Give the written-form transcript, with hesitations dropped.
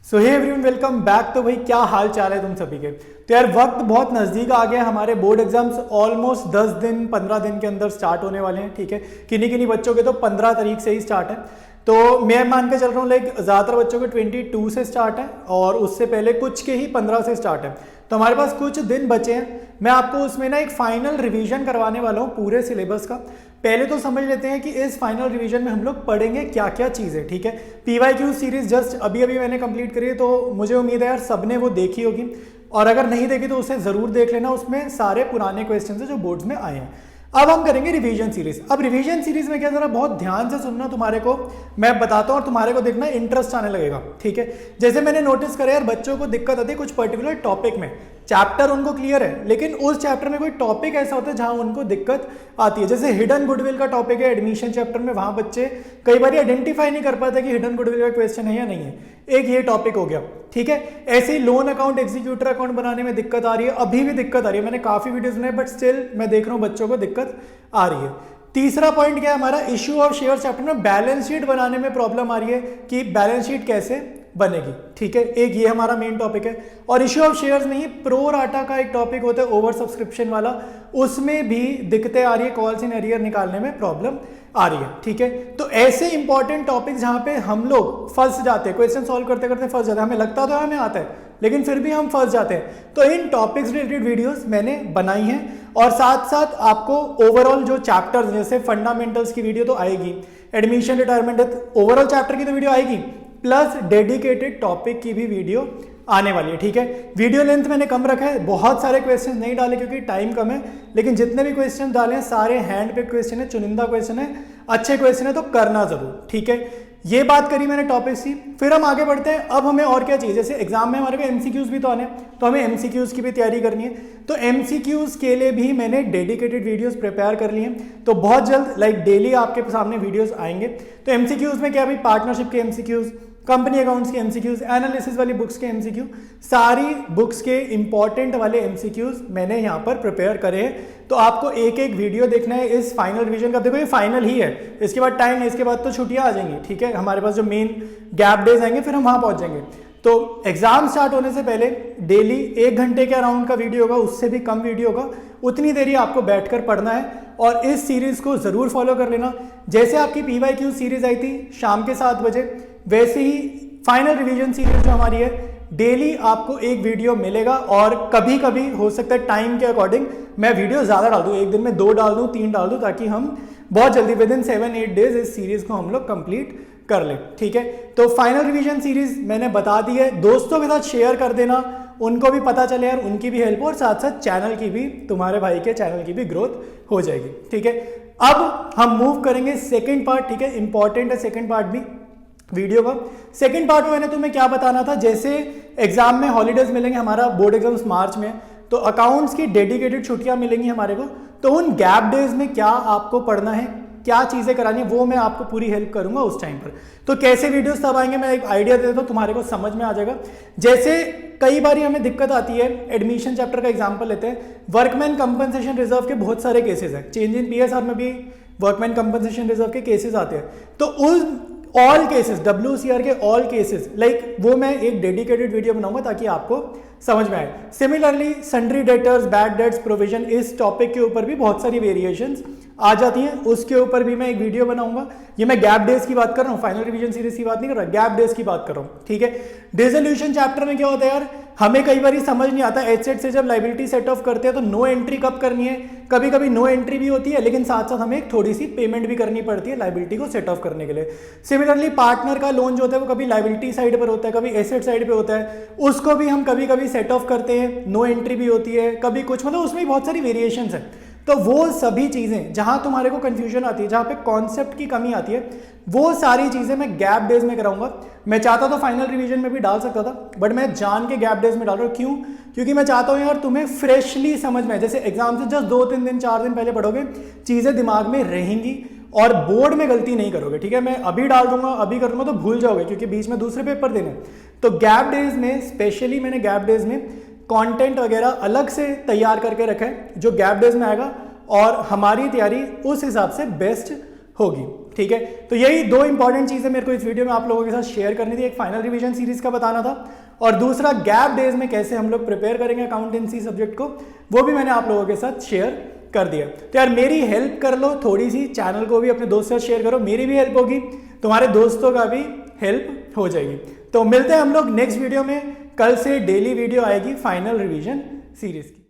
सो hey everyone, welcome back. तो भाई क्या हाल चाल है तुम सभी के। तो यार वक्त बहुत नज़दीक आ गया, हमारे बोर्ड एग्जाम्स ऑलमोस्ट 10 दिन 15 दिन के अंदर स्टार्ट होने वाले हैं। ठीक है, किन्हीं किन्हीं बच्चों के तो 15 तारीख से ही स्टार्ट है। तो मैं मान के चल रहा हूँ लाइक ज़्यादातर बच्चों के 22 से स्टार्ट है और उससे पहले कुछ के ही 15 से स्टार्ट है। तो हमारे पास कुछ दिन बचे हैं। मैं आपको उसमें ना एक फाइनल रिवीजन करवाने वाला हूँ पूरे सिलेबस का। पहले तो समझ लेते हैं कि इस फाइनल रिवीजन में हम लोग पढ़ेंगे क्या क्या चीज़ें। ठीक है, PYQ सीरीज जस्ट अभी अभी मैंने कंप्लीट करी है, तो मुझे उम्मीद है यार सबने वो देखी होगी, और अगर नहीं देखी तो उसे ज़रूर देख लेना। उसमें सारे पुराने क्वेश्चन है जो बोर्ड्स में आए हैं। अब हम करेंगे रिवीजन सीरीज। अब रिवीजन सीरीज में क्या, जरा बहुत ध्यान से सुनना, तुम्हारे को मैं बताता हूँ और तुम्हारे को देखना इंटरेस्ट आने लगेगा। ठीक है, जैसे मैंने नोटिस करा यार बच्चों को दिक्कत आती है कुछ पर्टिकुलर टॉपिक में। चैप्टर उनको क्लियर है लेकिन उस चैप्टर में कोई टॉपिक ऐसा होता है जहां उनको दिक्कत आती है। जैसे हिडन गुडविल का टॉपिक है एडमिशन चैप्टर में, वहां बच्चे कई बार आइडेंटिफाई नहीं कर पाते कि हिडन गुडविल का क्वेश्चन है या नहीं है। एक ये टॉपिक हो गया। ठीक है, ऐसे ही लोन अकाउंट एग्जीक्यूटर अकाउंट बनाने में दिक्कत आ रही है, अभी भी दिक्कत आ रही है। मैंने काफी वीडियोस बनाए बट स्टिल मैं देख रहा हूं बच्चों को दिक्कत आ रही है। तीसरा पॉइंट क्या है हमारा, इश्यू ऑफ शेयर चैप्टर में बैलेंस शीट बनाने में प्रॉब्लम आ रही है कि बैलेंस शीट कैसे बनेगी। ठीक है, एक ये हमारा मेन टॉपिक है। और इश्यू ऑफ शेयर्स नहीं, प्रो राटा का एक टॉपिक होता है ओवर सब्सक्रिप्शन वाला, उसमें भी दिक्कतें आ रही है, कॉल्स इन एरियर निकालने में प्रॉब्लम आ रही है। ठीक है, तो ऐसे इंपॉर्टेंट टॉपिक जहां पे हम लोग फंस जाते हैं, क्वेश्चन सॉल्व करते करते फंस जाते हैं, हमें लगता तो हमें आता है लेकिन फिर भी हम फंस जाते हैं। तो इन टॉपिक्स रिलेटेड वीडियोस मैंने बनाई हैं, और साथ साथ आपको ओवरऑल जो चैप्टर्स जैसे फंडामेंटल्स की वीडियो तो आएगी, एडमिशन रिटायरमेंट ओवरऑल चैप्टर की तो वीडियो आएगी, प्लस डेडिकेटेड टॉपिक की भी वीडियो आने वाली है। ठीक है, वीडियो लेंथ मैंने कम रखा है, बहुत सारे क्वेश्चन नहीं डाले क्योंकि टाइम कम है, लेकिन जितने भी क्वेश्चन डाले हैं सारे हैंड पिक क्वेश्चन है, चुनिंदा क्वेश्चन है, अच्छे क्वेश्चन है, तो करना जरूर। ठीक है, ये बात करी मैंने टॉपिक की। फिर हम आगे बढ़ते हैं। अब हमें और क्या चाहिए, जैसे एग्जाम में हमारे को MCQs भी तो आने, तो हमें MCQs की भी तैयारी करनी है। तो MCQs के लिए भी मैंने डेडिकेटेड वीडियोस प्रिपेयर कर लिए हैं, तो बहुत जल्द लाइक डेली आपके सामने वीडियोस आएंगे। तो MCQs में क्या, भाई पार्टनरशिप के MCQs, कंपनी अकाउंट्स के MCQs, एनालिसिस वाली बुक्स के MCQ, सारी बुक्स के इंपॉर्टेंट वाले MCQs मैंने यहाँ पर प्रिपेयर करे हैं। तो आपको एक एक वीडियो देखना है इस फाइनल रिवीजन का। देखो ये फाइनल ही है, इसके बाद टाइम नहीं, इसके बाद तो छुट्टियां आ जाएंगी। ठीक है, हमारे पास जो मेन गैप डेज आएंगे फिर हम वहाँ पहुँच जाएंगे। तो एग्जाम स्टार्ट होने से पहले डेली 1 घंटे के अराउंड का वीडियो होगा, उससे भी कम वीडियो होगा, उतनी देरी आपको बैठकर पढ़ना है। और इस सीरीज को जरूर फॉलो कर लेना। जैसे आपकी PYQ सीरीज आई थी शाम के 7 बजे, वैसे ही फाइनल रिवीजन सीरीज जो हमारी है डेली आपको एक वीडियो मिलेगा। और कभी कभी हो सकता है टाइम के अकॉर्डिंग मैं वीडियो ज़्यादा डाल दूँ, एक दिन में 2 डाल दूँ, 3 डाल दूँ, ताकि हम बहुत जल्दी विद इन 7-8 डेज इस सीरीज को हम लोग कंप्लीट कर ले। ठीक है, तो फाइनल रिवीजन सीरीज मैंने बता दी है, दोस्तों के साथ शेयर कर देना, उनको भी पता चले यार, उनकी भी हेल्प हो, और साथ साथ चैनल की भी, तुम्हारे भाई के चैनल की भी ग्रोथ हो जाएगी। ठीक है, अब हम मूव करेंगे सेकंड पार्ट। ठीक है, इंपॉर्टेंट है सेकंड पार्ट भी वीडियो का। सेकंड पार्ट में मैंने तुम्हें क्या बताना था, जैसे एग्जाम में हॉलीडेज मिलेंगे, हमारा बोर्ड एग्जाम्स मार्च में, तो अकाउंट्स की डेडिकेटेड छुट्टियां मिलेंगी हमारे को। तो उन गैप डेज में क्या आपको पढ़ना है, क्या चीजें करानी है, वो मैं आपको पूरी हेल्प करूंगा उस टाइम पर। तो कैसे वीडियोस तब आएंगे, मैं एक आइडिया दे देता हूं, तुम्हारे को समझ में आ जाएगा। जैसे कई बार हमें दिक्कत आती है, एडमिशन चैप्टर का एग्जांपल लेते हैं, वर्कमैन कंपनसेशन रिजर्व के बहुत सारे केसेस हैं, चेंज इन PSR में भी वर्कमैन कंपनसेशन रिजर्व के केसेस आते हैं। तो उस ऑल केसेस, WCR के ऑल केसेस, लाइक वो मैं एक डेडिकेटेड वीडियो बनाऊंगा ताकि आपको समझ में आए। Similarly sundry debtors, bad debts provision, इस टॉपिक के ऊपर भी बहुत सारी वेरिएशंस आ जाती हैं, उसके ऊपर भी मैं एक वीडियो बनाऊंगा। ये मैं गैप डेज की बात कर रहा हूँ, फाइनल रिवीजन सीरीज की बात नहीं कर रहा, गैप डेज की बात कर रहा हूँ। ठीक है, डिसोल्यूशन चैप्टर में क्या होता है यार, हमें कई बार समझ नहीं आता, एसेट से जब लाइबिलिटी सेट ऑफ करते हैं तो नो एंट्री कब करनी है, कभी कभी नो एंट्री भी होती है, लेकिन साथ साथ हमें थोड़ी सी पेमेंट भी करनी पड़ती है लाइबिलिटी को सेट ऑफ करने के लिए। सिमिलरली पार्टनर का लोन जो होता है वो कभी लाइबिलिटी साइड पर होता है, कभी एसेट साइड पे होता है, उसको भी हम कभी कभी सेट ऑफ करते हैं, नो एंट्री भी होती है, कभी कुछ, मतलब उसमें बहुत सारी वेरिएशंस है। तो वो सभी चीजें जहां तुम्हारे को कंफ्यूजन आती है, जहां पे कॉन्सेप्ट की कमी आती है, वो सारी चीजें मैं गैप डेज में कराऊंगा। मैं चाहता तो फाइनल रिवीजन में भी डाल सकता था, बट मैं जान के गैप डेज में डाल रहा हूँ। क्यों? क्योंकि मैं चाहता हूँ यार तुम्हें फ्रेशली समझ में आए। जैसे एग्जाम से जस्ट 2-3 दिन 4 दिन पहले पढ़ोगे, चीजें दिमाग में रहेंगी और बोर्ड में गलती नहीं करोगे। ठीक है, मैं अभी डाल दूंगा, अभी कर दूंगा तो भूल जाओगे, क्योंकि बीच में दूसरे पेपर देने। तो गैप डेज में स्पेशली मैंने गैप डेज में कंटेंट वगैरह अलग से तैयार करके रखा है जो गैप डेज में आएगा, और हमारी तैयारी उस हिसाब से बेस्ट होगी। ठीक है। तो यही दो इंपॉर्टेंट चीजें मेरे को इस वीडियो में आप लोगों के साथ शेयर करनी थी। एक फाइनल रिवीजन सीरीज का बताना था और दूसरा गैप डेज में कैसे हम लोग प्रिपेयर करेंगे अकाउंटेंसी सब्जेक्ट को, वो भी मैंने आप लोगों के साथ शेयर कर दिया। तो यार मेरी हेल्प कर लो थोड़ी सी, चैनल को भी अपने दोस्तों से शेयर करो, मेरी भी हेल्प होगी, तुम्हारे दोस्तों का भी हेल्प हो जाएगी। तो मिलते हैं हम लोग नेक्स्ट वीडियो में। कल से डेली वीडियो आएगी फाइनल रिवीजन सीरीज की।